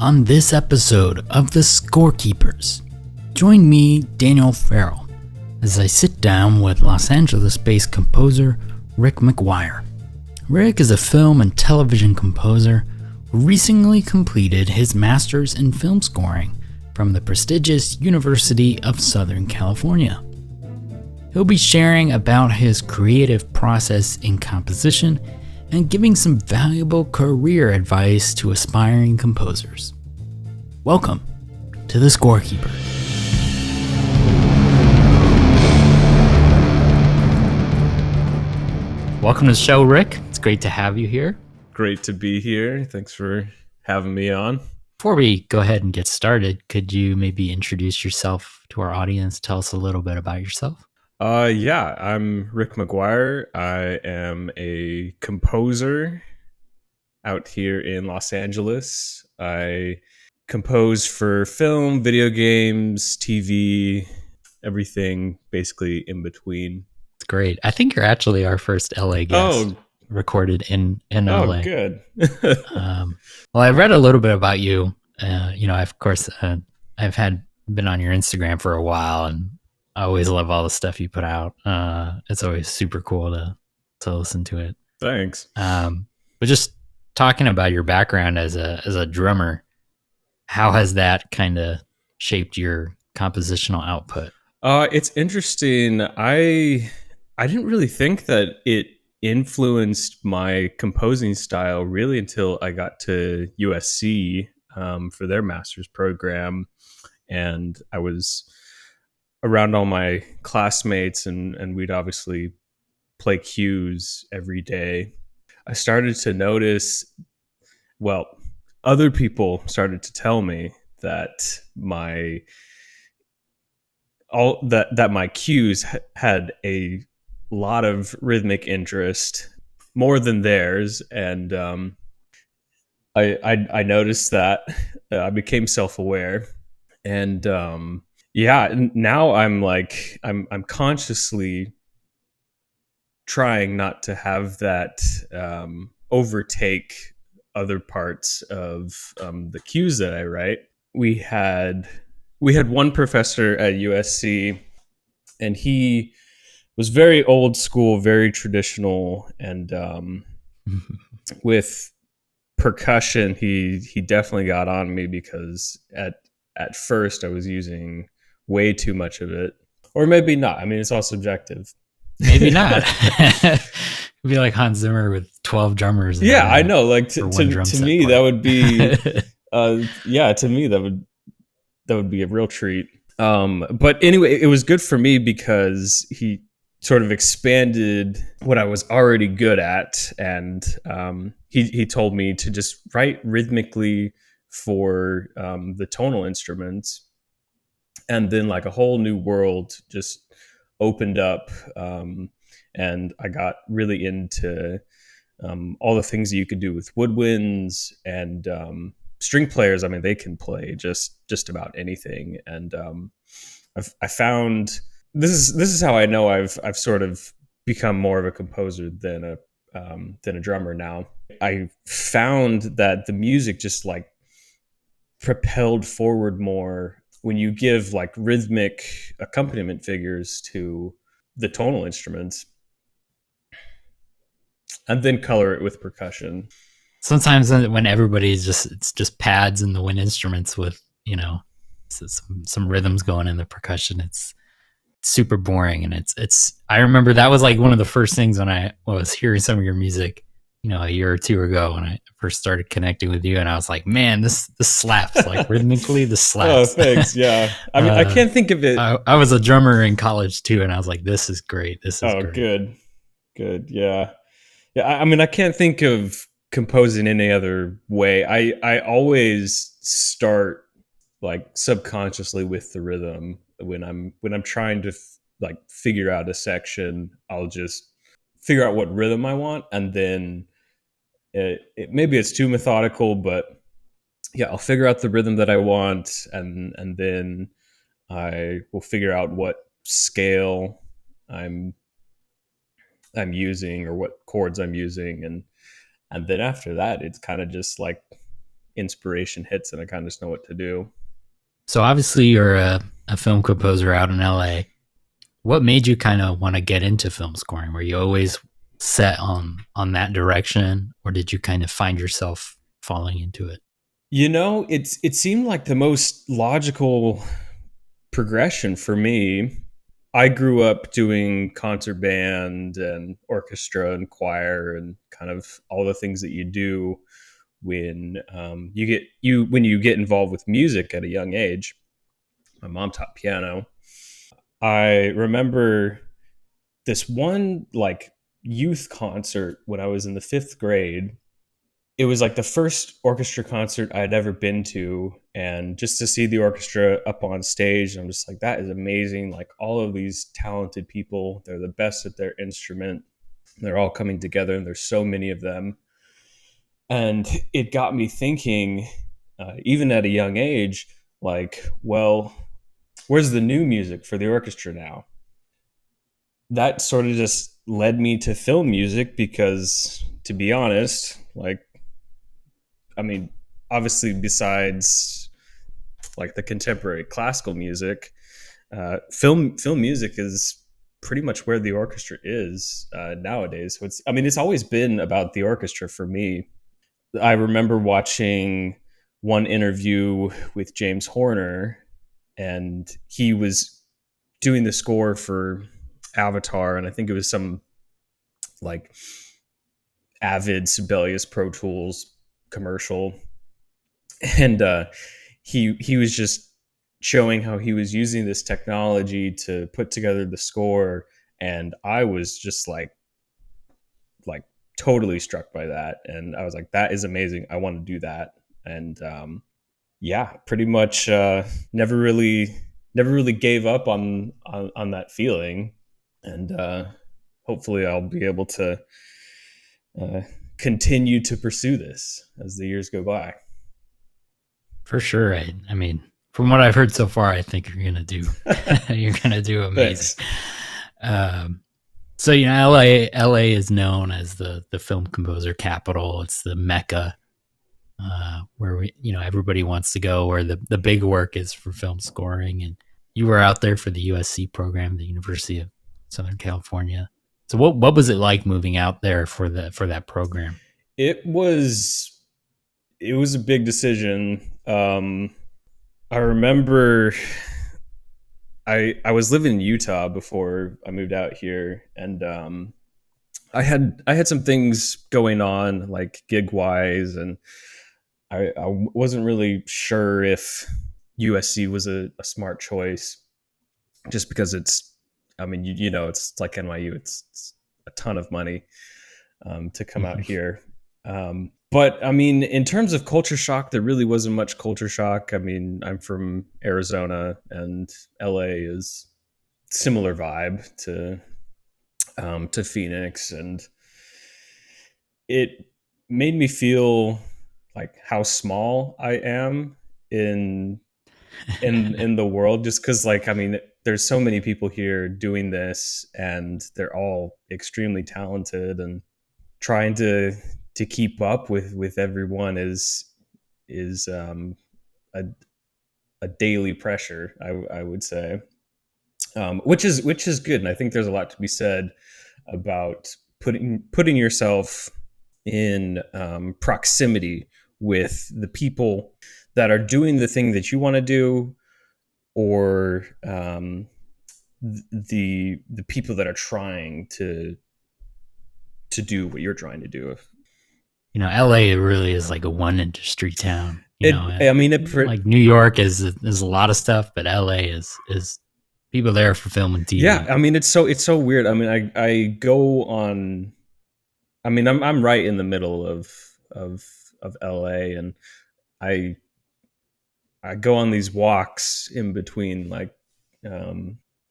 On this episode of The Scorekeepers, join me, Daniel Farrell, as I sit down with Los Angeles-based composer Rick McGuire. Rick is a film and television composer who recently completed his master's in film scoring from the prestigious University of Southern California. He'll be sharing about his creative process in composition and giving some valuable career advice to aspiring composers. Welcome to The Scorekeeper. Welcome to the show, Rick. It's great to have you here. Great to be here. Thanks for having me on. Before we go ahead and get started, could you maybe introduce yourself to our audience? Tell us a little bit about yourself. I'm Rick McGuire. I am a composer out here in Los Angeles. I compose for film, video games, TV, everything basically in between. It's great. I think you're actually our first LA guest recorded in LA. Oh, good. Well, I read a little bit about you. I've been on your Instagram for a while, and I always love all the stuff you put out. It's always super cool to listen to it. Thanks. But just talking about your background as a drummer, how has that kind of shaped your compositional output? It's interesting. I didn't really think that it influenced my composing style really until I got to USC for their master's program, and I was around all my classmates, and we'd obviously play cues every day. I started to notice, other people started to tell me that my cues had a lot of rhythmic interest, more than theirs, and I noticed that. I became self-aware, and now I'm consciously trying not to have that overtake other parts of the cues that I write. We had one professor at USC, and he was very old school, very traditional, and with percussion, he definitely got on me because at first I was using way too much of it, or maybe not. I mean, it's all subjective. Maybe not. It'd be like Hans Zimmer with 12 drummers. Yeah, I know. Like to me, that would be, to me that would be a real treat. But anyway, it was good for me because he sort of expanded what I was already good at, and he told me to just write rhythmically for the tonal instruments, and then like a whole new world just opened up, and I got really into all the things that you could do with woodwinds and string players. I mean, they can play just about anything, and I found this is how I know I've sort of become more of a composer than a drummer now. I found that the music just like propelled forward more when you give like rhythmic accompaniment figures to the tonal instruments and then color it with percussion. Sometimes when everybody's it's just pads and the wind instruments with, some rhythms going in the percussion, it's super boring. And I remember that was like one of the first things when I was hearing some of your music, a year or two ago when I first started connecting with you, and I was like, man, this slaps. Like rhythmically, this slaps. Oh, thanks. Yeah. I mean, I can't think of it. I was a drummer in college too, and I was like, this is great. This is great. Good. Yeah. Yeah. I mean, I can't think of composing any other way. I always start like subconsciously with the rhythm when I'm trying to like figure out a section. I'll just figure out what rhythm I want, and then maybe it's too methodical, but yeah, I'll figure out the rhythm that I want, and then I will figure out what scale I'm using or what chords I'm using, and then after that, it's kind of just like inspiration hits and I kind of just know what to do. So obviously you're a film composer out in LA. What made you kind of want to get into film scoring? Were you always set on that direction, or did you kind of find yourself falling into it? It seemed like the most logical progression for me. I grew up doing concert band and orchestra and choir and kind of all the things that you do when when you get involved with music at a young age. My mom taught piano. I remember this one like youth concert when I was in the 5th grade. It was like the first orchestra concert I had ever been to, and just to see the orchestra up on stage, I'm just like, that is amazing. Like all of these talented people, they're the best at their instrument. They're all coming together, and there's so many of them. And it got me thinking, even at a young age, like, well, where's the new music for the orchestra now? That sort of just led me to film music because, to be honest, like, I mean, obviously, besides like the contemporary classical music, film music is pretty much where the orchestra is nowadays. So it's always been about the orchestra for me. I remember watching one interview with James Horner, and he was doing the score for Avatar, and I think it was some like Avid Sibelius Pro Tools commercial, and he was just showing how he was using this technology to put together the score, and I was just like totally struck by that, and I was like, that is amazing, I want to do that. And yeah, pretty much never really gave up on that feeling, and hopefully I'll be able to uh, continue to pursue this as the years go by. For sure. I mean, from what I've heard so far, I think you're gonna do you're gonna do amazing. So LA is known as the film composer capital. It's the mecca where everybody wants to go, where the big work is for film scoring. And you were out there for the USC program, the University of Southern California. So what was it like moving out there for that program? It was a big decision. I remember I was living in Utah before I moved out here, and I had some things going on like gig wise, and I wasn't really sure if USC was a smart choice, just because it's, I mean, it's like NYU, it's a ton of money to come out here. But I mean, in terms of culture shock, there really wasn't much culture shock. I mean, I'm from Arizona, and LA is similar vibe to Phoenix, and it made me feel like how small I am in the world, just because, like, I mean, there's so many people here doing this, and they're all extremely talented, and trying to keep up with everyone is a daily pressure, I would say, which is good. And I think there's a lot to be said about putting yourself in proximity with the people that are doing the thing that you want to do, or the people that are trying to do what you're trying to do. LA really is like a one industry town. Like New York is a lot of stuff, but LA is people there for film and TV. Yeah, I mean, it's so weird. I mean, I go on. I mean, I'm right in the middle of LA, and I go on these walks in between, like,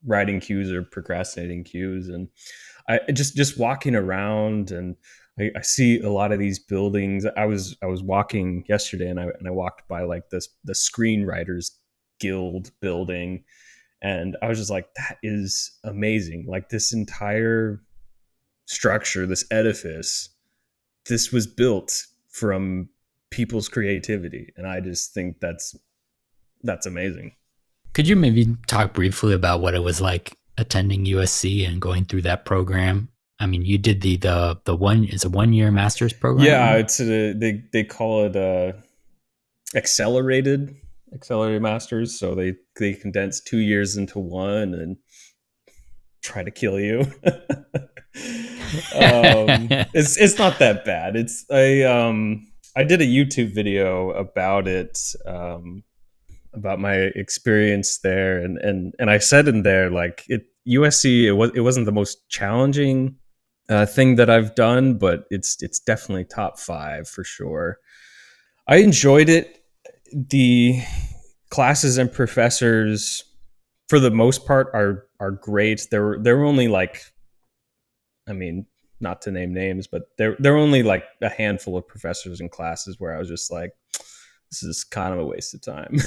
writing cues or procrastinating cues, and I just walking around, and I see a lot of these buildings. I was walking yesterday, and I walked by like the Screenwriters Guild building, and I was just like, that is amazing. Like, this entire structure, this edifice, this was built from people's creativity, and I just think that's amazing. Could you maybe talk briefly about what it was like attending USC and going through that program? I mean, you did the one, it's a 1 year master's program. Yeah, it's they call it accelerated masters. So they condense 2 years into one and try to kill you. It's not that bad. I did a YouTube video about it, about my experience there, and I said in there, like, USC, it wasn't the most challenging thing that I've done, but it's definitely top 5 for sure. I enjoyed it. The classes and professors, for the most part, are great. There were only, like, I mean, not to name names, but there were only like a handful of professors and classes where I was just like, this is kind of a waste of time.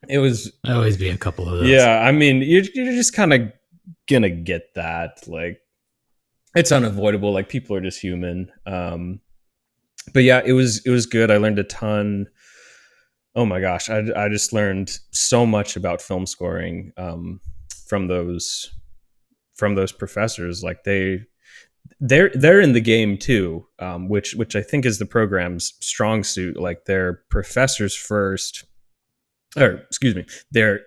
It was always be a couple of those. Yeah, I mean, you're just kind of gonna get that. Like, it's unavoidable. Like, people are just human. But yeah, it was good. I learned a ton. Oh my gosh, I just learned so much about film scoring from those professors. Like, they're in the game too, which I think is the program's strong suit. Like, they're professors first, or excuse me, they're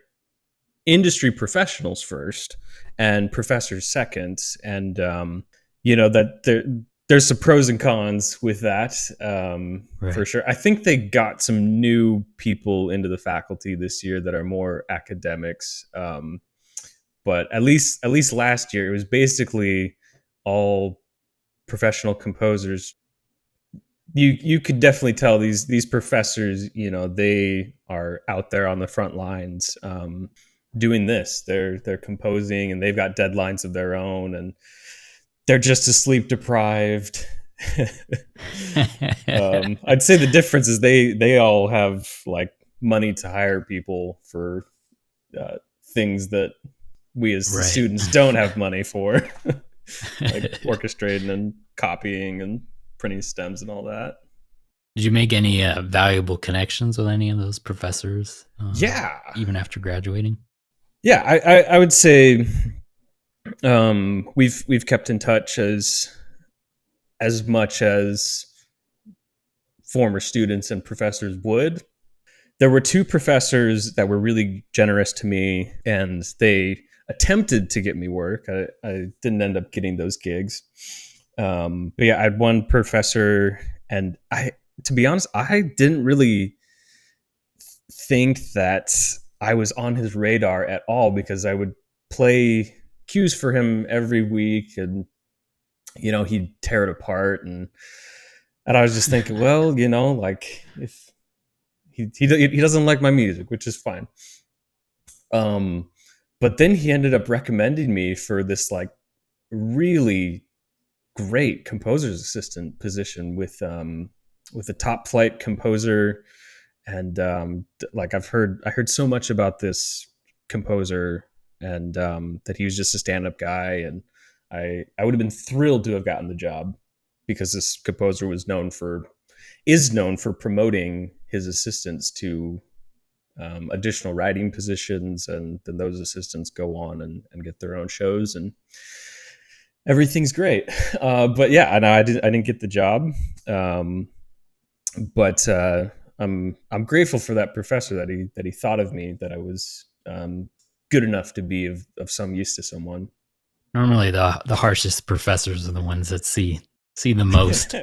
industry professionals first and professors second. And that there's some pros and cons with that, right, for sure. I think they got some new people into the faculty this year that are more academics. But at least last year, it was basically all professional composers. You could definitely tell these professors, they are out there on the front lines, doing this. They're composing, and they've got deadlines of their own, and they're just as sleep deprived. I'd say the difference is they all have, like, money to hire people for things that we as right. students don't have money for, like orchestrating and copying and printing stems and all that. Did you make any valuable connections with any of those professors? Yeah, even after graduating. Yeah, I would say we've kept in touch as much as former students and professors would. There were 2 professors that were really generous to me, and they attempted to get me work. I didn't end up getting those gigs. But yeah, I had one professor, and to be honest, I didn't really think that I was on his radar at all, because I would play cues for him every week, and he'd tear it apart, and I was just thinking, well, like, if he doesn't like my music, which is fine. But then he ended up recommending me for this, like, really great composer's assistant position with a top flight composer. And like, I heard so much about this composer, and that he was just a stand-up guy, and I would have been thrilled to have gotten the job, because this composer is known for promoting his assistants to additional writing positions, and then those assistants go on and get their own shows, and everything's great. But yeah, I didn't get the job, but I'm grateful for that professor that he thought of me, that I was good enough to be of some use to someone. Normally, the harshest professors are the ones that see the most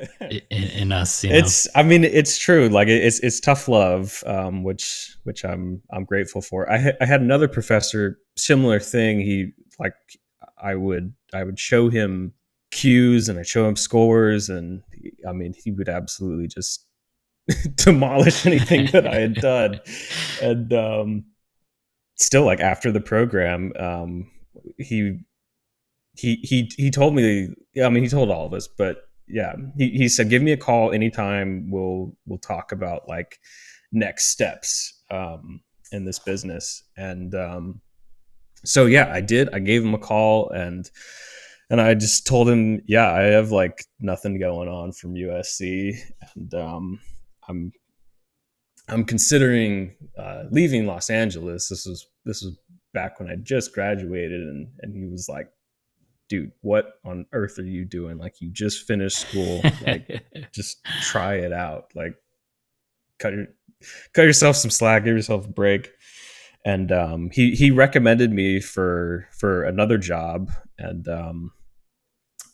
in us. It's true. Like, it's tough love, which I'm grateful for. I had another professor, similar thing. He, like, I would show him cues, and I'd show him scores, and he would absolutely just demolish anything that I had done. And still, like, after the program, he told me, he told all of us, but yeah, he said, give me a call anytime. We'll talk about, like, next steps in this business. And so yeah, I did. I gave him a call, and And I just told him, yeah, I have like nothing going on from USC, and I'm considering leaving Los Angeles. This was back when I just graduated, and he was like, dude, what on earth are you doing? Like, you just finished school, like just try it out, like cut yourself some slack, give yourself a break. And he recommended me for another job, and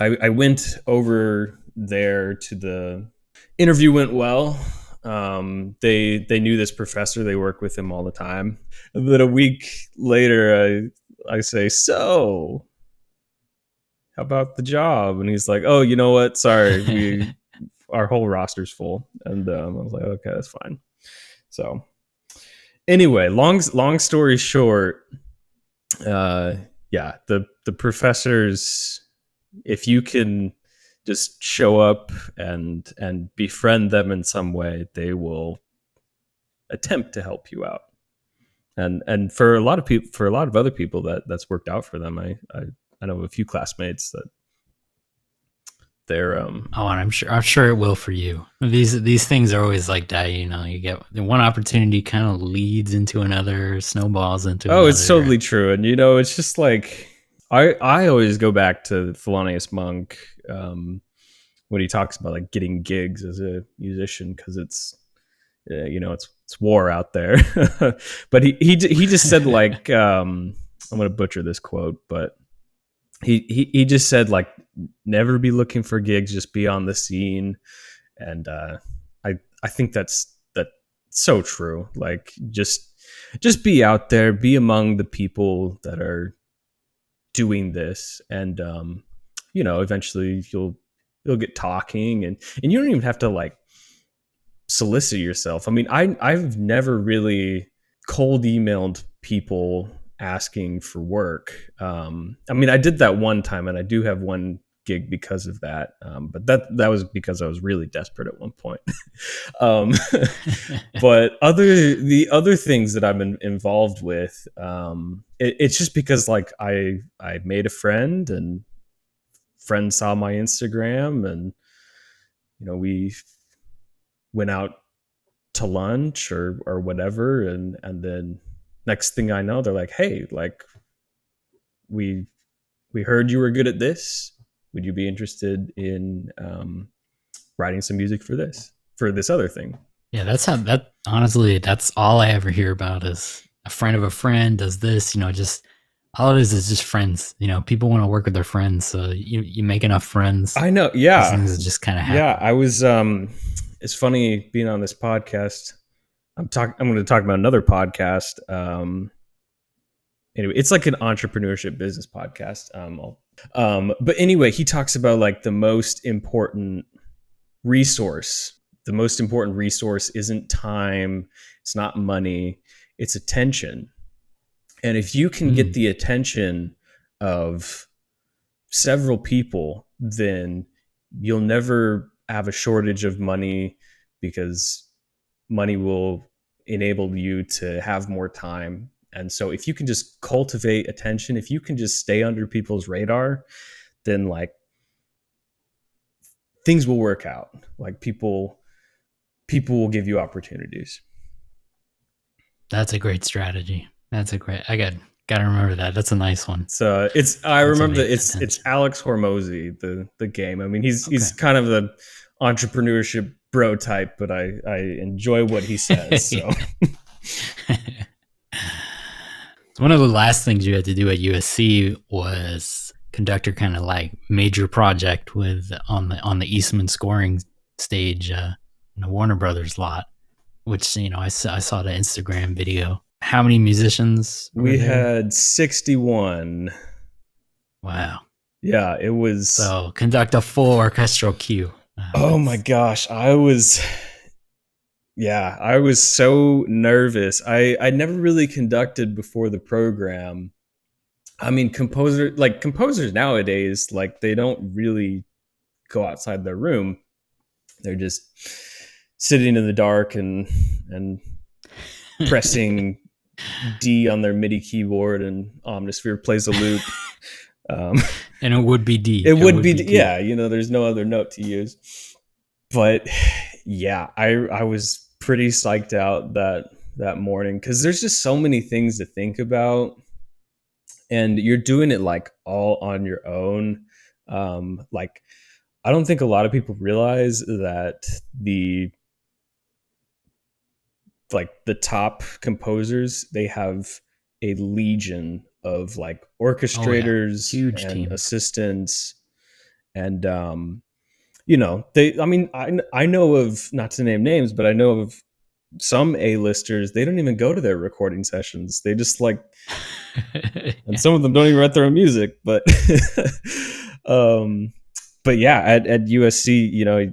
I went over there to the interview. Went well. They knew this professor. They work with him all the time. And then a week later, I say, so how about the job? And he's like, oh, you know what? Sorry, our whole roster's full. And I was like, okay, that's fine. So anyway, long story short, yeah, the professors, if you can just show up and befriend them in some way, they will attempt to help you out. And for a lot of people, for a lot of other people, that's worked out for them. I know a few classmates that they're and I'm sure it will for you. These things are always like that, you know. You get one opportunity kind of leads into another, snowballs into another. It's totally true. And you know, it's just like I always go back to Thelonious Monk when he talks about like getting gigs as a musician, because it's you know, it's war out there. But he just said like I'm going to butcher this quote, but he just said like, never be looking for gigs, just be on the scene. And I think that's so true. Like just be out there, be among the people that are doing this, and you know, eventually you'll get talking, and you don't even have to like solicit yourself. I mean, I've never really cold emailed people asking for work. I mean, I did that one time, and I do have one gig because of that. But that was because I was really desperate at one point. But the other things that I've been involved with, it's just because like I made a friend, and friend saw my Instagram, and you know, we went out to lunch or whatever, and then next thing I know, they're like, hey, like we heard you were good at this. Would you be interested in writing some music for this other thing? Yeah, honestly, that's all I ever hear about is a friend of a friend does this, you know. Just all it is just friends, you know. People want to work with their friends, so you make enough friends. I know. Yeah, things just kind of happen. Yeah, I was it's funny being on this podcast. I'm going to talk about another podcast. Anyway, it's like an entrepreneurship business podcast. But anyway, he talks about like the most important resource. The most important resource isn't time. It's not money. It's attention. And if you can get the attention of several people, then you'll never have a shortage of money, because money will enable you to have more time. And so if you can just cultivate attention, if you can just stay under people's radar, then like things will work out. Like people will give you opportunities. That's a great strategy. I got to remember that. That's a nice one. So I remember that it's Alex Hormozy, the game. I mean, he's kind of the entrepreneurship bro type, but I enjoy what he says. So one of the last things you had to do at USC was conduct your kind of like major project with on the Eastman scoring stage in the Warner Brothers lot, which, you know, I saw the Instagram video. How many musicians? We had 61. Wow. Yeah, it was. So conduct a full orchestral cue. Oh my gosh, I was so nervous. I never really conducted before the program. I mean, composers nowadays, like they don't really go outside their room. They're just sitting in the dark and pressing D on their MIDI keyboard, and Omnisphere plays a loop. And it would be D. It would be D. Yeah, you know, there's no other note to use. But yeah, I was pretty psyched out that morning because there's just so many things to think about, and you're doing it like all on your own. Like, I don't think a lot of people realize that the top composers, they have a legion of like orchestrators, huge and teams, assistants, and you know, I mean, I know of, not to name names, but I know of some A-listers, they don't even go to their recording sessions. They just like, and some of them don't even write their own music, but but yeah, at USC, you know,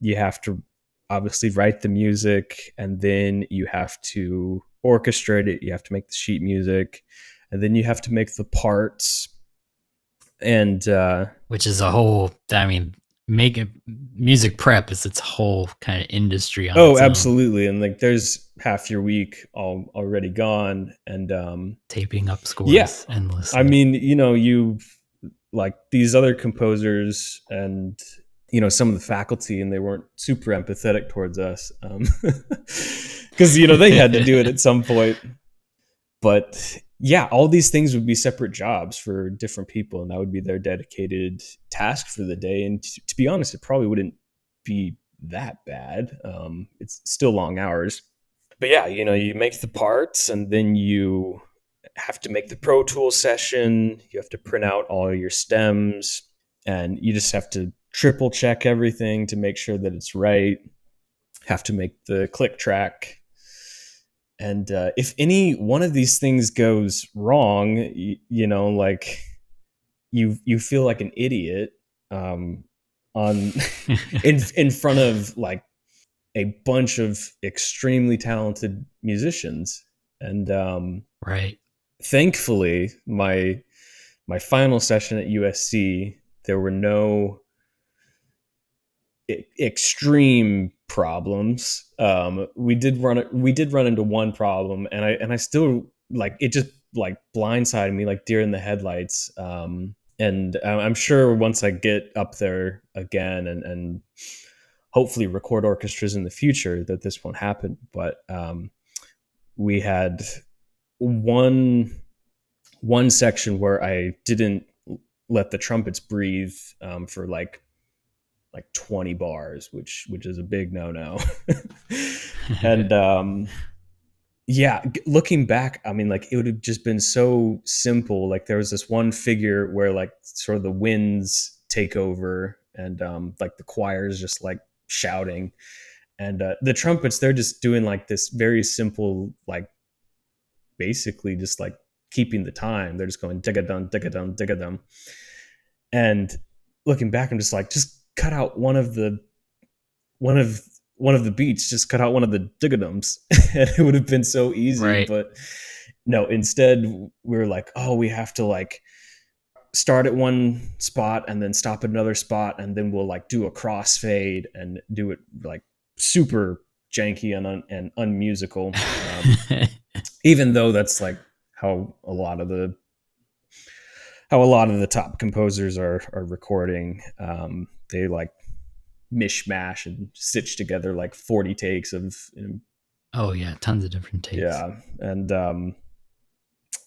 you have to obviously write the music, and then you have to orchestrate it. You have to make the sheet music, and then you have to make the parts. And which is a whole, I mean, music prep is its whole kind of industry on its absolutely own. And like, there's half your week already gone, and taping up scores endlessly. I mean, you know, you like these other composers and, you know, some of the faculty, and they weren't super empathetic towards us, because you know, they had to do it at some point. But yeah, all these things would be separate jobs for different people, and that would be their dedicated task for the day. And to be honest, it probably wouldn't be that bad. It's still long hours. But yeah, you know, you make the parts, and then you have to make the Pro Tools session. You have to print out all your stems, and you just have to triple check everything to make sure that it's right. Have to make the click track. And if any one of these things goes wrong, you know, like you feel like an idiot on in front of like a bunch of extremely talented musicians. And right. Thankfully, my final session at USC, there were no extreme problems. We did run into one problem, and I still, like, it just like blindsided me like deer in the headlights. And I'm sure once I get up there again and hopefully record orchestras in the future, that this won't happen. But we had one section where I didn't let the trumpets breathe for like 20 bars, which is a big no. And yeah, looking back, I mean, like, it would have just been so simple. Like, there was this one figure where like sort of the winds take over, and like the choir's just like shouting, and the trumpets, they're just doing like this very simple, like basically just like keeping the time. They're just going digga-dum, digga-dum, digga-dum. And looking back, I'm just like, just cut out one of the beats, just cut out one of the digga-dums, and it would have been so easy. Right. But no, instead we were like, oh, we have to like start at one spot and then stop at another spot, and then we'll like do a crossfade and do it like super janky and unmusical. Even though that's like how a lot of the top composers are recording. They like mishmash and stitch together like 40 takes of, you know, oh yeah, tons of different takes. Yeah. And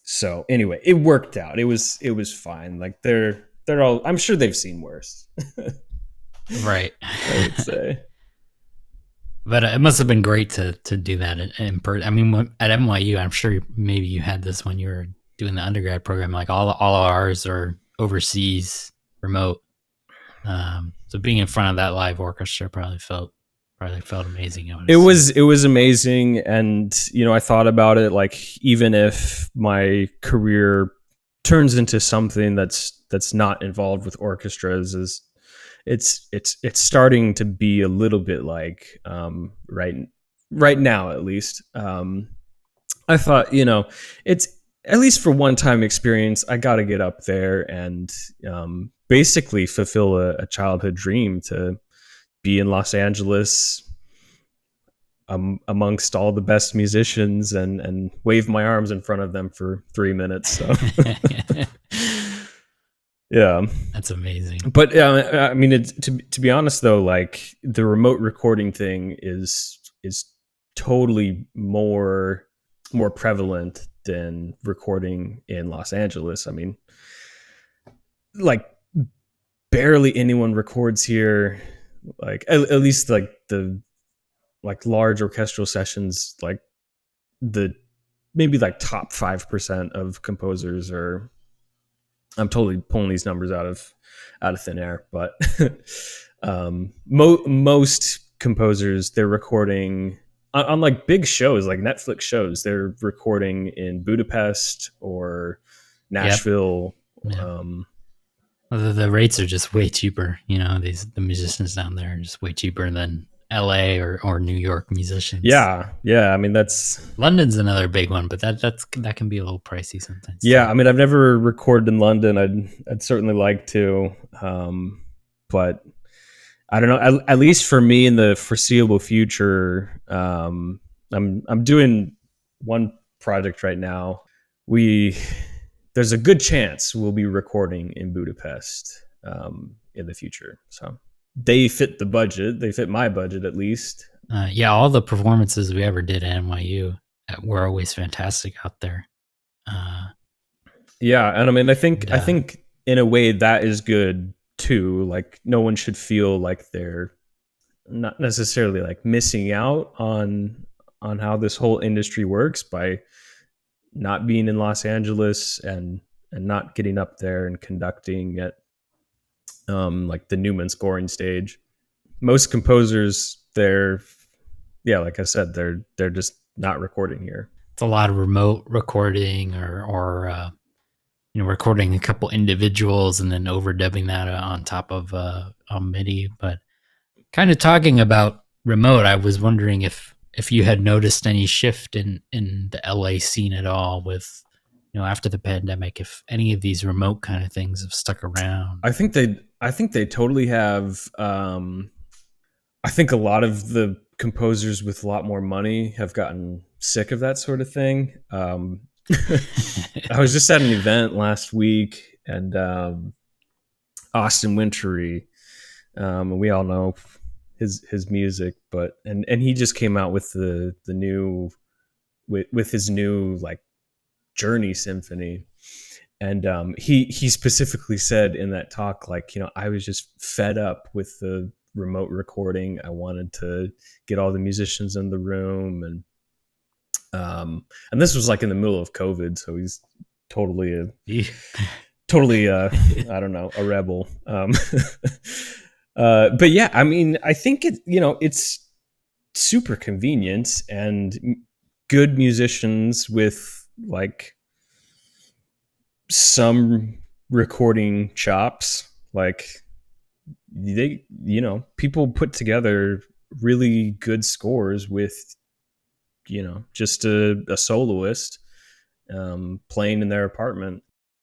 so anyway, it worked out. It was fine. Like, they're all, I'm sure they've seen worse. Right. I would say. But it must have been great to do that in person. I mean, at NYU, I'm sure maybe you had this when you were doing the undergrad program. Like, all ours are overseas, remote. So being in front of that live orchestra probably felt amazing. It was amazing. And, you know, I thought about it, like, even if my career turns into something that's not involved with orchestras, is it's starting to be a little bit like, right now, at least. I thought, you know, it's at least for one-time experience, I got to get up there and basically fulfill a childhood dream to be in Los Angeles amongst all the best musicians and wave my arms in front of them for 3 minutes. So Yeah, that's amazing. But I mean, to be honest though, like the remote recording thing is totally more prevalent than recording in Los Angeles. I mean, like barely anyone records here. Like at least like the like large orchestral sessions, like the maybe like top 5% of composers are. I'm totally pulling these numbers out of thin air, but most composers, they're recording on like big shows, like Netflix shows. They're recording in Budapest or Nashville. Yep. The rates are just way cheaper. The musicians down there are just way cheaper than LA or New York musicians. Yeah. I mean, London's another big one, but that can be a little pricey sometimes. Yeah, too. I mean, I've never recorded in London. I'd certainly like to, but I don't know. At least for me, in the foreseeable future, I'm doing one project right now. There's a good chance we'll be recording in Budapest in the future. So they fit the budget. They fit my budget at least. All the performances we ever did at NYU were always fantastic out there. Yeah, and I mean, I think in a way that is good too. Like, no one should feel like they're not necessarily like missing out on how this whole industry works by not being in Los Angeles and not getting up there and conducting at like the Newman scoring stage. Most composers, like I said, they're just not recording here. It's a lot of remote recording or recording a couple individuals and then overdubbing that on top of MIDI. But kind of talking about remote, I was wondering if you had noticed any shift in the LA scene at all with, after the pandemic, if any of these remote kind of things have stuck around. I think they totally have. I think a lot of the composers with a lot more money have gotten sick of that sort of thing. I was just at an event last week, and Austin Wintory, and we all know his music, but and he just came out with the new with his new like Journey Symphony, and he specifically said in that talk, like, I was just fed up with the remote recording. I wanted to get all the musicians in the room, and this was like in the middle of COVID, so he's totally I don't know, a rebel. But yeah, I mean, I think it's super convenient, and good musicians with like some recording chops, like they, people put together really good scores with just a soloist playing in their apartment.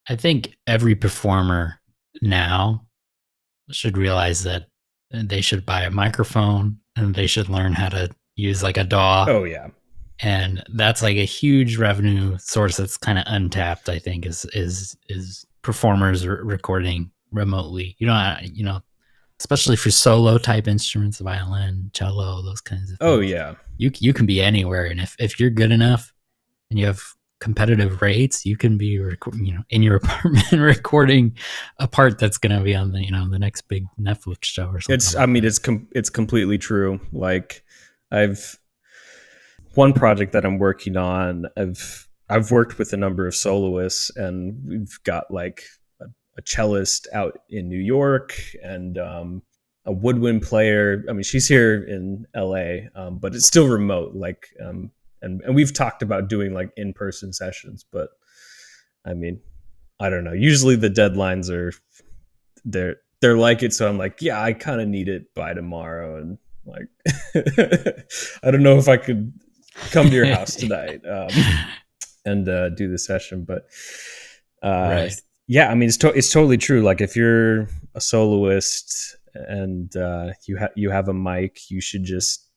I think every performer now should realize that they should buy a microphone and they should learn how to use like a DAW. Oh yeah. And that's like a huge revenue source that's kind of untapped, I think, is performers recording remotely. Especially for solo type instruments, violin, cello, those kinds of things. Oh yeah. You can be anywhere, and if you're good enough and you have competitive rates, you can be in your apartment recording a part that's going to be on the next big Netflix show or something. It's completely true. Like, I've one project that I'm working on, I've worked with a number of soloists, and we've got like a cellist out in New York and a woodwind player. I mean, she's here in LA, but it's still remote. Like, and we've talked about doing like in-person sessions, but I mean, I don't know. Usually the deadlines are they're like it. So I'm like, yeah, I kind of need it by tomorrow. And like, I don't know if I could come to your house tonight and do the session, but right. Yeah, I mean, it's totally true. Like, if you're a soloist and you have a mic, you should just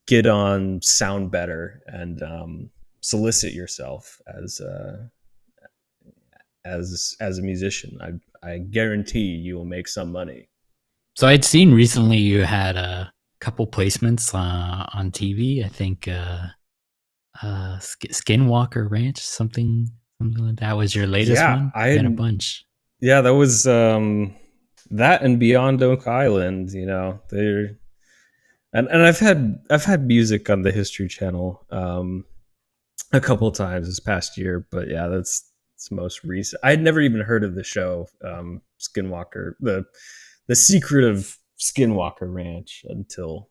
get on, sound better, and solicit yourself as a musician. I guarantee you will make some money. So I'd seen recently you had a couple placements on TV. I think Skinwalker Ranch, something like that was your latest one. I had a bunch. Yeah, that was that and Beyond Oak Island. You know, they're and I've had music on the History Channel a couple of times this past year, but yeah, that's most recent. I had never even heard of the show Skinwalker, the Secret of Skinwalker Ranch, until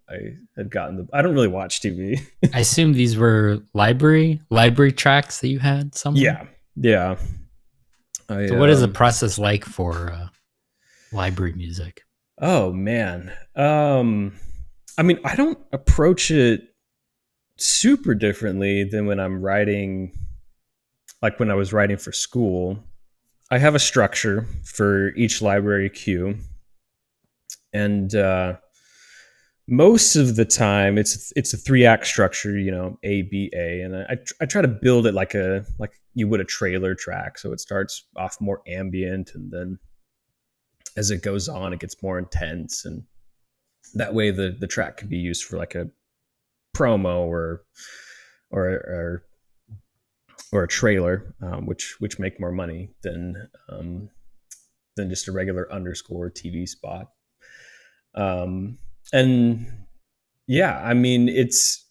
I had gotten I don't really watch TV. I assume these were library tracks that you had somewhere? Yeah. So what is the process like for library music? Oh man. I mean, I don't approach it super differently than when I'm writing, like when I was writing for school. I have a structure for each library cue, and most of the time it's a 3-act structure, you know, A, B, A, and I try to build it like you would a trailer track. So it starts off more ambient, and then as it goes on, it gets more intense, and that way the track can be used for like a promo or a trailer, which make more money than just a regular underscore TV spot. And yeah, I mean, it's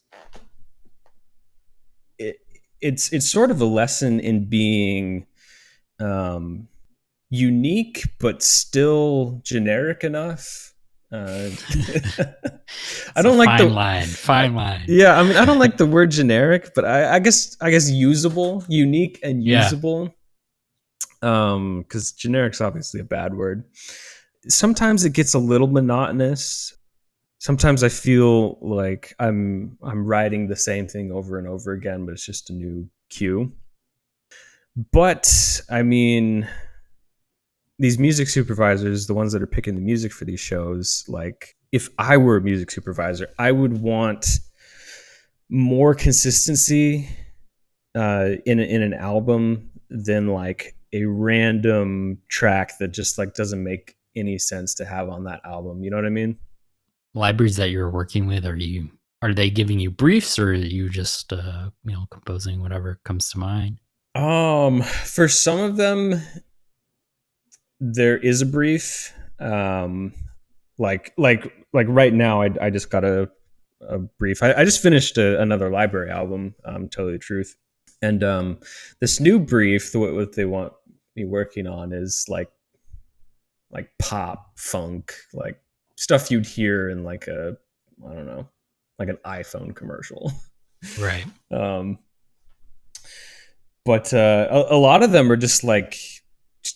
sort of a lesson in being unique but still generic enough. I don't like fine line. Yeah, I mean, I don't like the word generic, but I guess usable, unique and usable. Because generic's obviously a bad word. Sometimes it gets a little monotonous. Sometimes I feel like I'm writing the same thing over and over again, but it's just a new cue. But I mean, these music supervisors, the ones that are picking the music for these shows, like if I were a music supervisor, I would want more consistency in an album than like a random track that just like doesn't make any sense to have on that album. You know what I mean? Libraries that you're working with, are they giving you briefs, or are you just composing whatever comes to mind? For some of them, there is a brief. Like right now, I just got a brief. I just finished another library album. Tell you the truth, and this new brief, what they want me working on is like pop funk, like stuff you'd hear in like a, I don't know, like an iPhone commercial, right? But a lot of them are just like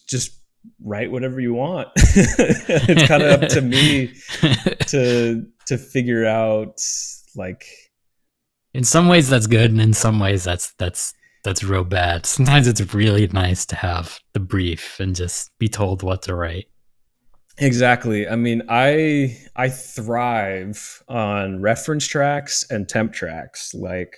just write whatever you want. It's kind of up to me to figure out, like, in some ways that's good, and in some ways that's real bad. Sometimes it's really nice to have the brief and just be told what to write. Exactly. I mean, I thrive on reference tracks and temp tracks. Like,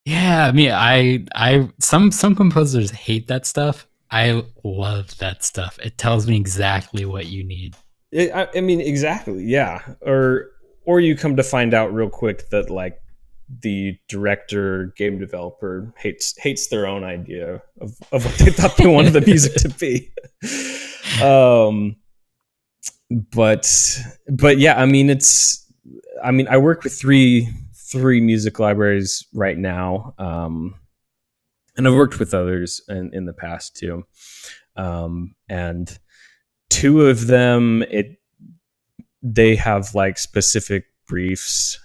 yeah, I mean, I some composers hate that stuff. I love that stuff. It tells me exactly what you need. I mean, exactly. Yeah. Or you come to find out real quick that like the director, game developer hates their own idea of what they thought they wanted the music to be. But yeah, I mean, I work with three music libraries right now. And I've worked with others in the past too. And two of them, they have like specific briefs,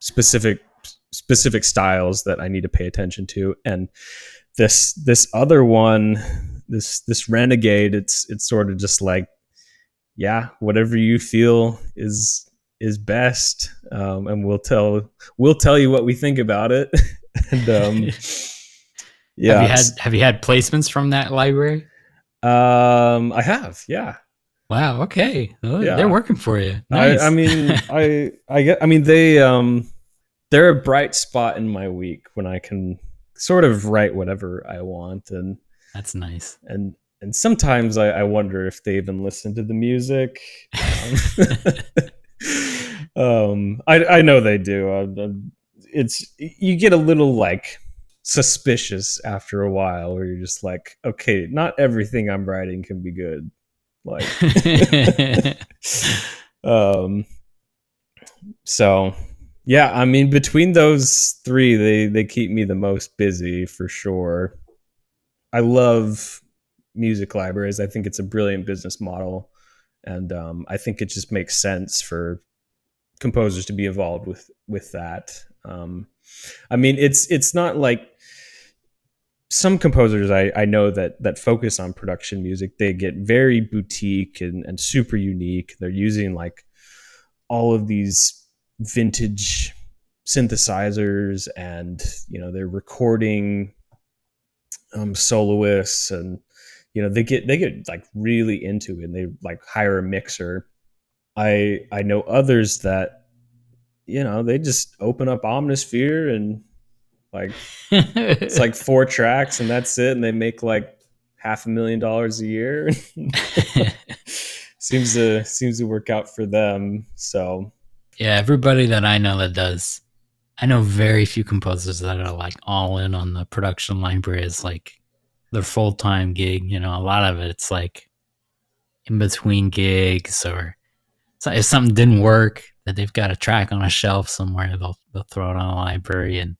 specific styles that I need to pay attention to. And this other one, this Renegade, it's sort of just like, yeah, whatever you feel is best, and we'll tell you what we think about it. And yeah, have you had placements from that library? I have, yeah. Wow. Okay. Well, yeah. They're working for you. Nice. I mean, they're a bright spot in my week when I can sort of write whatever I want, and that's nice. And and sometimes I wonder if they even listen to the music. I know they do. It's, you get a little like suspicious after a while, where you're just like, okay, not everything I'm writing can be good. Like, so yeah, I mean, between those three, they keep me the most busy for sure. I love music libraries. I think it's a brilliant business model, and I think it just makes sense for composers to be involved with that. I mean, it's not like some composers I know that focus on production music. They get very boutique and super unique. They're using like all of these vintage synthesizers, and they're recording soloists, and they get like really into it, and they like hire a mixer. I know others that they just open up Omnisphere, and like it's like 4 tracks and that's it, and they make like $500,000 a year. seems to work out for them. So yeah, everybody that I know that does, I know very few composers that are like all in on the production library as like their full-time gig. A lot of it's like in between gigs, or so if something didn't work, that they've got a track on a shelf somewhere, they'll throw it on a library. And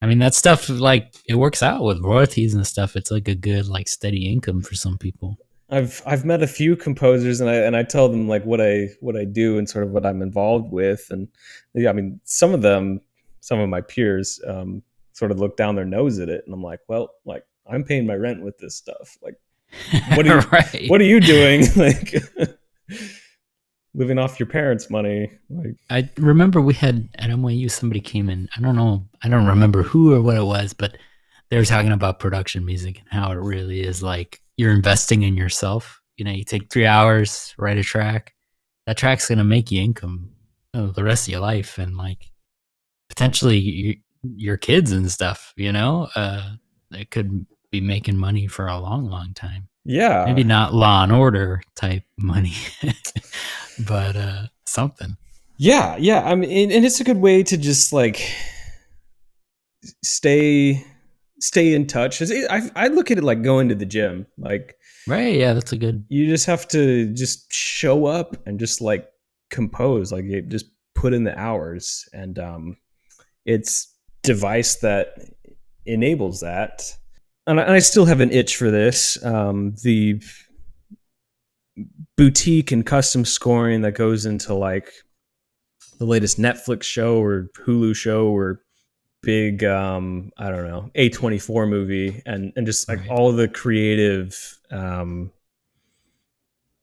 I mean, that stuff, like, it works out with royalties and stuff. It's like a good, like, steady income for some people. I've met a few composers, and I tell them like what I do and sort of what I'm involved with, and yeah, I mean, some of my peers sort of look down their nose at it, and I'm like, well, like, I'm paying my rent with this stuff. Like, what are you right. What are you doing? Like, living off your parents' money. Like, I remember we had at NYU, somebody came in. I don't remember who or what it was, but they were talking about production music and how it really is like you're investing in yourself. You take 3 hours, write a track. That track's gonna make you income the rest of your life, and like potentially your kids and stuff. It could be making money for a long, long time. Yeah, maybe not Law and Order type money, but something. Yeah. I mean, and it's a good way to just like stay in touch. I look at it like going to the gym. Like, right, yeah, that's a good. You just have to just show up and just like compose. Like, you just put in the hours, and it's device that enables that. And I still have an itch for this. The boutique and custom scoring that goes into like the latest Netflix show or Hulu show or big I don't know, A24 movie, and just like all the creative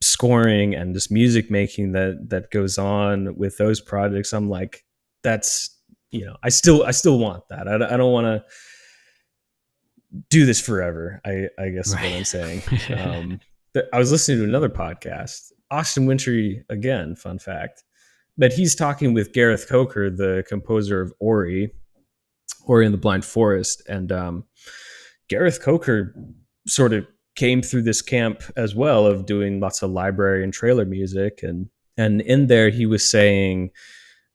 scoring and just music making that goes on with those projects. I'm like, that's I still want that. I don't want to do this forever, I guess, right. Is what I'm saying. I was listening to another podcast, Austin Wintry, again, fun fact, but he's talking with Gareth Coker, the composer of Ori and the Blind Forest. And Gareth Coker sort of came through this camp as well of doing lots of library and trailer music. And in there he was saying,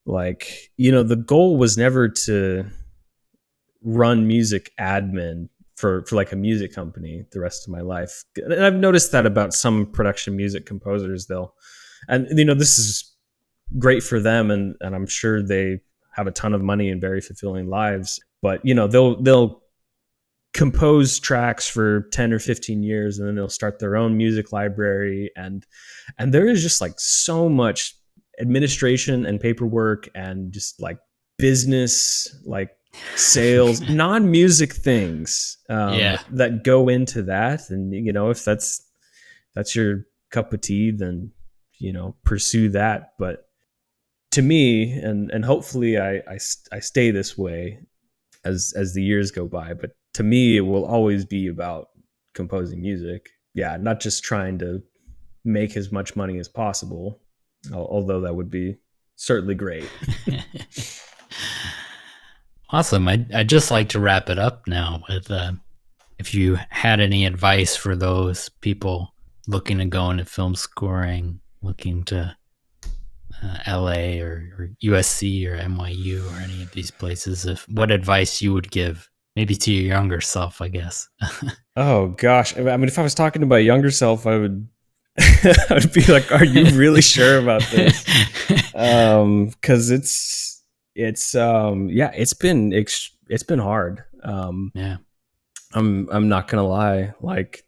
like, the goal was never to run music admin for like a music company the rest of my life. And I've noticed that about some production music composers. This is great for them, and I'm sure they have a ton of money and very fulfilling lives, but they'll compose tracks for 10 or 15 years, and then they'll start their own music library, and there is just like so much administration and paperwork and just like business, like sales, non-music things that go into that. And if that's your cup of tea, then pursue that. But to me, and hopefully I stay this way as the years go by, but to me it will always be about composing music. Yeah, not just trying to make as much money as possible, although that would be certainly great. Awesome. I'd just like to wrap it up now with if you had any advice for those people looking to go into film scoring, looking to LA or USC or NYU or any of these places, what advice you would give, maybe to your younger self, I guess. Oh gosh, I mean, if I was talking to my younger self, I would I would be like, "Are you really sure about this?" Because it's been hard. Yeah. I'm not gonna lie. Like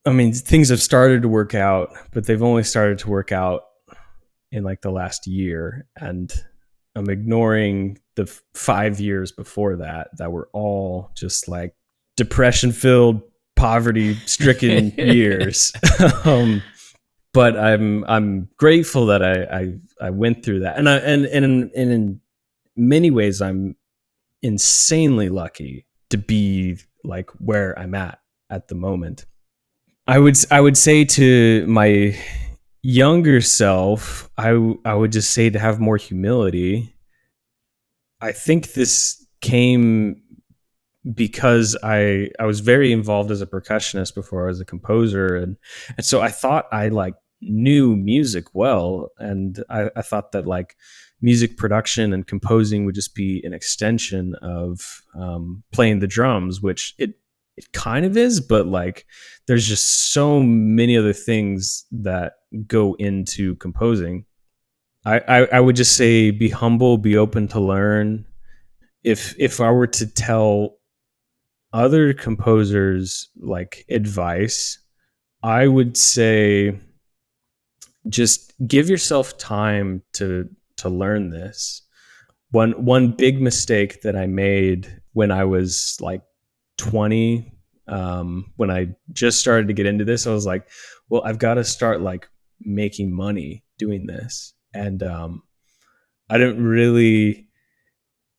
things have started to work out, but they've only started to work out in like the last year, and I'm ignoring the 5 years before that were all just like depression-filled, poverty-stricken years. But I'm grateful that I went through that, and in many ways I'm insanely lucky to be like where I'm at the moment. I would say to my younger self, I would just say to have more humility. I think this came because I was very involved as a percussionist before I was a composer, and so I thought I like knew music well, and I thought that like music production and composing would just be an extension of playing the drums, which it kind of is, but like there's just so many other things that go into composing. I would just say be humble, be open to learn. If I were to tell other composers like advice, I would say just give yourself time to learn this. One big mistake that I made when I was like 20, when I just started to get into this, I was like, well, I've got to start like making money doing this. And I didn't really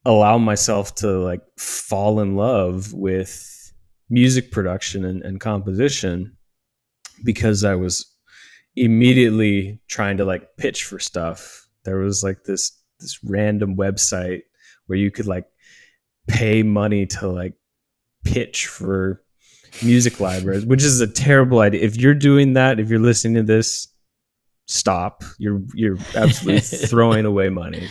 allow myself to like fall in love with music production and composition, because I was immediately trying to like pitch for stuff. There was like this random website where you could like pay money to like pitch for music libraries, which is a terrible idea. If you're doing that, if you're listening to this, stop. You're absolutely throwing away money.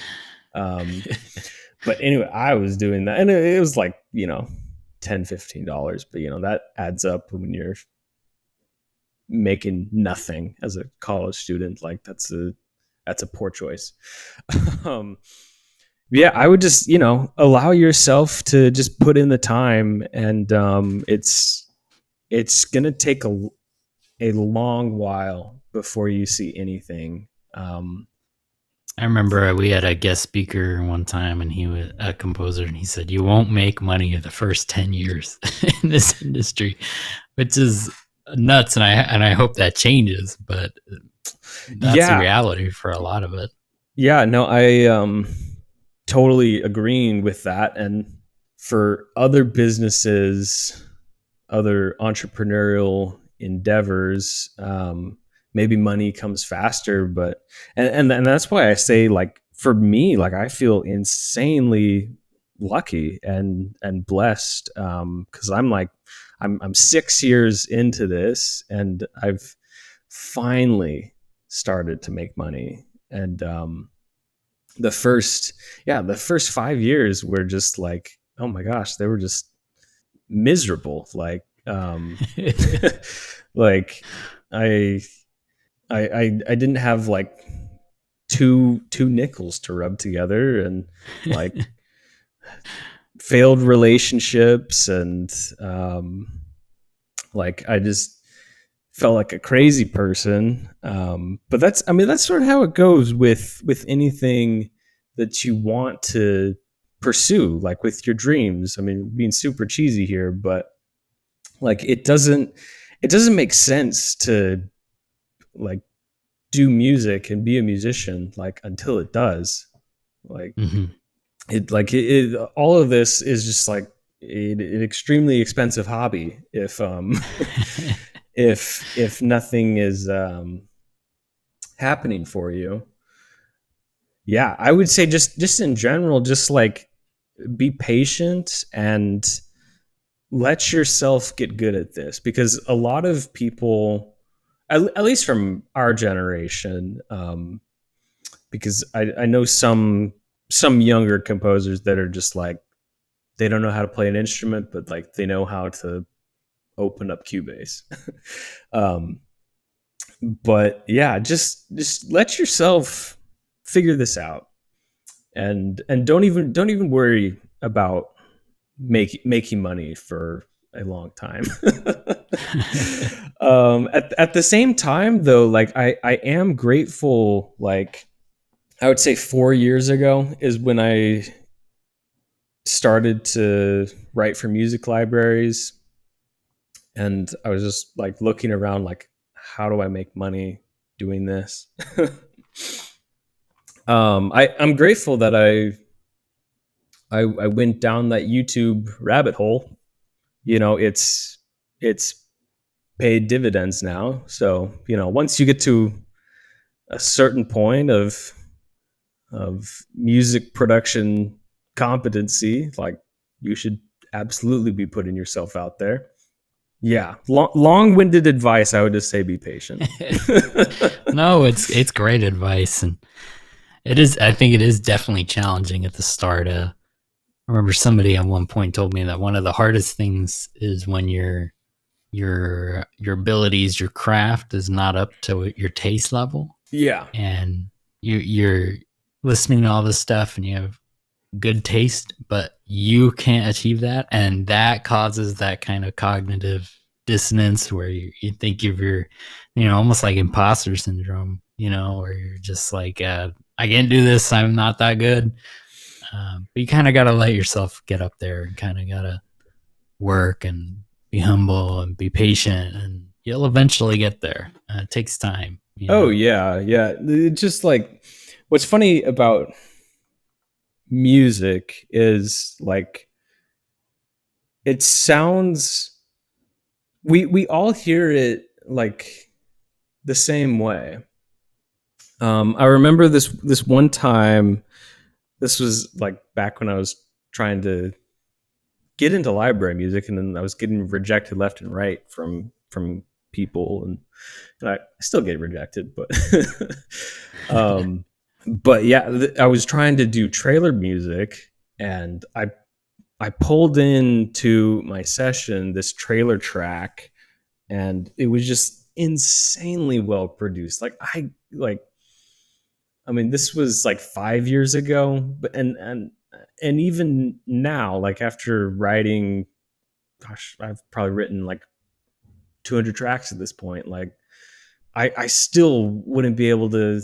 But anyway, I was doing that, and it was like, $10-15, but that adds up when you're making nothing as a college student. Like that's a poor choice. Yeah, I would just, allow yourself to just put in the time, and it's going to take a long while before you see anything. I remember we had a guest speaker one time, and he was a composer, and he said, you won't make money the first 10 years in this industry, which is nuts. And I hope that changes, but that's the reality for a lot of it. Yeah, no, I totally agreeing with that. And for other businesses, other entrepreneurial endeavors, maybe money comes faster, but and that's why I say, like, for me, like, I feel insanely lucky and blessed, because I'm 6 years into this, and I've finally started to make money. And the first 5 years were just like, oh my gosh, they were just miserable. Like like I didn't have like two nickels to rub together, and like failed relationships, and like I just felt like a crazy person. But that's sort of how it goes with anything that you want to pursue, like with your dreams. I mean, being super cheesy here, but like it doesn't make sense to like do music and be a musician like until it does. Like it all of this is just like an extremely expensive hobby if if nothing is happening for you. Yeah, I would say just in general, just like be patient and let yourself get good at this, because a lot of people, at least from our generation, because I know some younger composers that are just like, they don't know how to play an instrument, but like they know how to open up Cubase. But yeah, just let yourself figure this out, and don't even worry about making money for a long time. At the same time though, like I am grateful. Like I would say 4 years ago is when I started to write for music libraries, and I was just like looking around like, how do I make money doing this? I'm grateful that I went down that YouTube rabbit hole. You know, it's paid dividends now. So, you know, once you get to a certain point of music production competency, like, you should absolutely be putting yourself out there. Yeah, long-winded advice. I would just say be patient. No, it's great advice, and it is. I think it is definitely challenging at the start. I remember somebody at one point told me that one of the hardest things is when your abilities, your craft is not up to your taste level. Yeah, and you're listening to all this stuff, and you have good taste, but you can't achieve that, and that causes that kind of cognitive dissonance where you think of your, almost like imposter syndrome, where you're just like, I can't do this, I'm not that good. But you kind of got to let yourself get up there, and kind of got to work and be humble and be patient, and you'll eventually get there. It takes time. Oh yeah. It's just like, what's funny about music is like, it sounds, we all hear it like the same way. I remember this one time, this was like back when I was trying to get into library music, and then I was getting rejected left and right from people, and I still get rejected, but but yeah, I was trying to do trailer music, and I pulled into my session this trailer track, and it was just insanely well produced. I mean, this was like 5 years ago, but and even now, like after writing, gosh, I've probably written like 200 tracks at this point. Like I still wouldn't be able to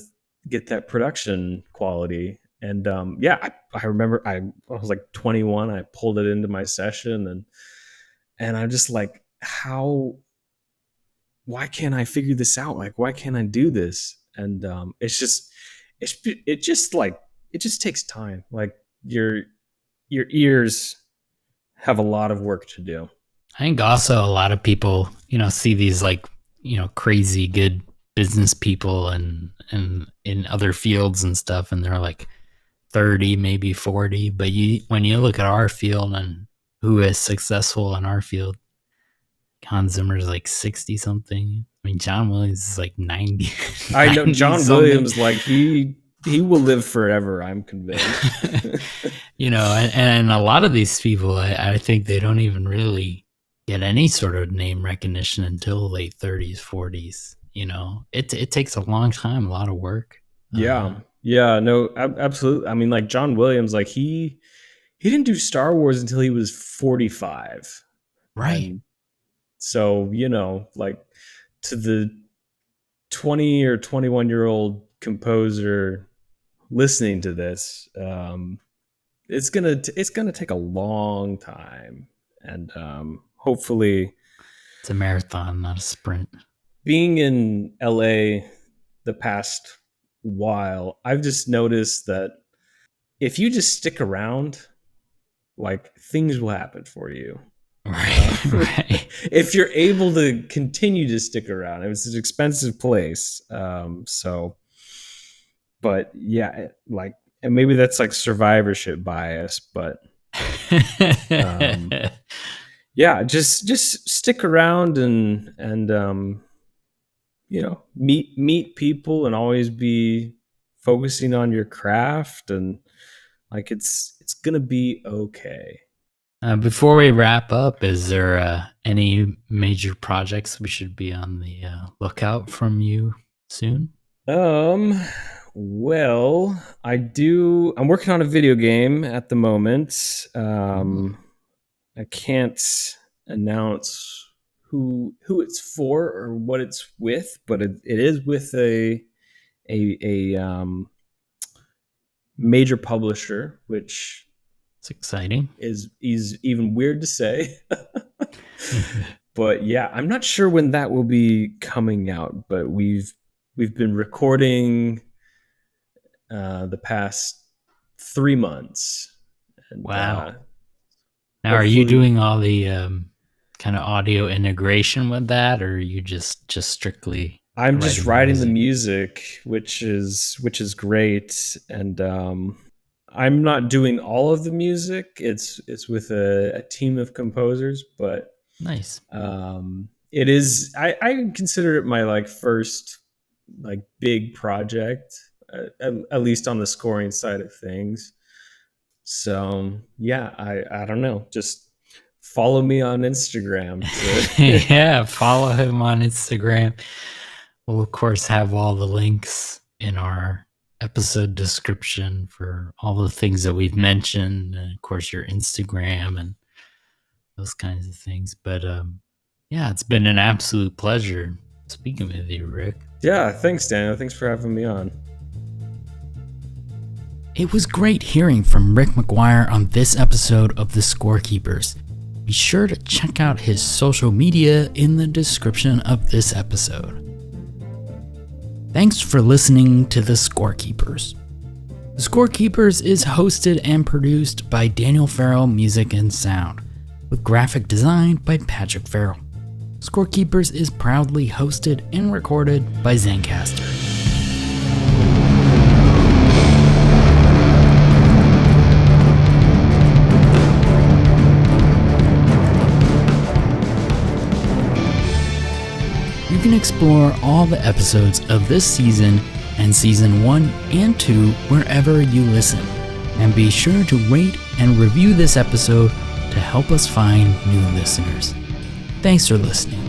get that production quality. And yeah, I remember I was like 21. I pulled it into my session, and I'm just like, why can't I figure this out? Like, why can't I do this? And it just takes time. Like your ears have a lot of work to do. I think also a lot of people, see these like, crazy good business people and in other fields and stuff, and they're like 30, maybe 40. But when you look at our field and who is successful in our field, Hans Zimmer's like 60 something. I mean, John Williams is like 90. I know John Williams, like he will live forever, I'm convinced. And a lot of these people, I think they don't even really get any sort of name recognition until late 30s, 40s. It takes a long time, a lot of work. Yeah. No, absolutely. I mean, like John Williams, like he didn't do Star Wars until he was 45. Right. And so, like, to the 20 or 21-year-old composer listening to this, it's gonna take a long time, and hopefully it's a marathon, not a sprint. Being in LA the past while, I've just noticed that if you just stick around, like, things will happen for you. Right. If you're able to continue to stick around. It was an expensive place. But yeah, like, and maybe that's like survivorship bias, but yeah, just stick around and meet people and always be focusing on your craft, and like it's gonna be okay. Before we wrap up, is there any major projects we should be on the lookout from you soon? Well, I'm working on a video game at the moment. I can't announce who it's for or what it's with, but it is with a major publisher, which it's exciting. Is even weird to say. But yeah, I'm not sure when that will be coming out, but we've been recording the past 3 months. And, wow. Now, are you doing all the kind of audio integration with that, or are you just strictly? I'm just writing the music, which is great, and I'm not doing all of the music. It's with a team of composers, but nice. It is. I consider it my like first like big project, at least on the scoring side of things. So yeah, I don't know. Just follow me on Instagram. Yeah, follow him on Instagram. We'll of course have all the links in our episode description for all the things that we've mentioned, and of course your Instagram and those kinds of things. But yeah, it's been an absolute pleasure speaking with you, Rick. Yeah, thanks, Daniel. Thanks for having me on. It was great hearing from Rick McGuire on this episode of The Scorekeepers. Be sure to check out his social media in the description of this episode. Thanks for listening to The Scorekeepers. The Scorekeepers is hosted and produced by Daniel Farrell Music and Sound, with graphic design by Patrick Farrell. Scorekeepers is proudly hosted and recorded by Zencastr. You can explore all the episodes of this season and season 1 and 2 wherever you listen. And be sure to rate and review this episode to help us find new listeners. Thanks for listening.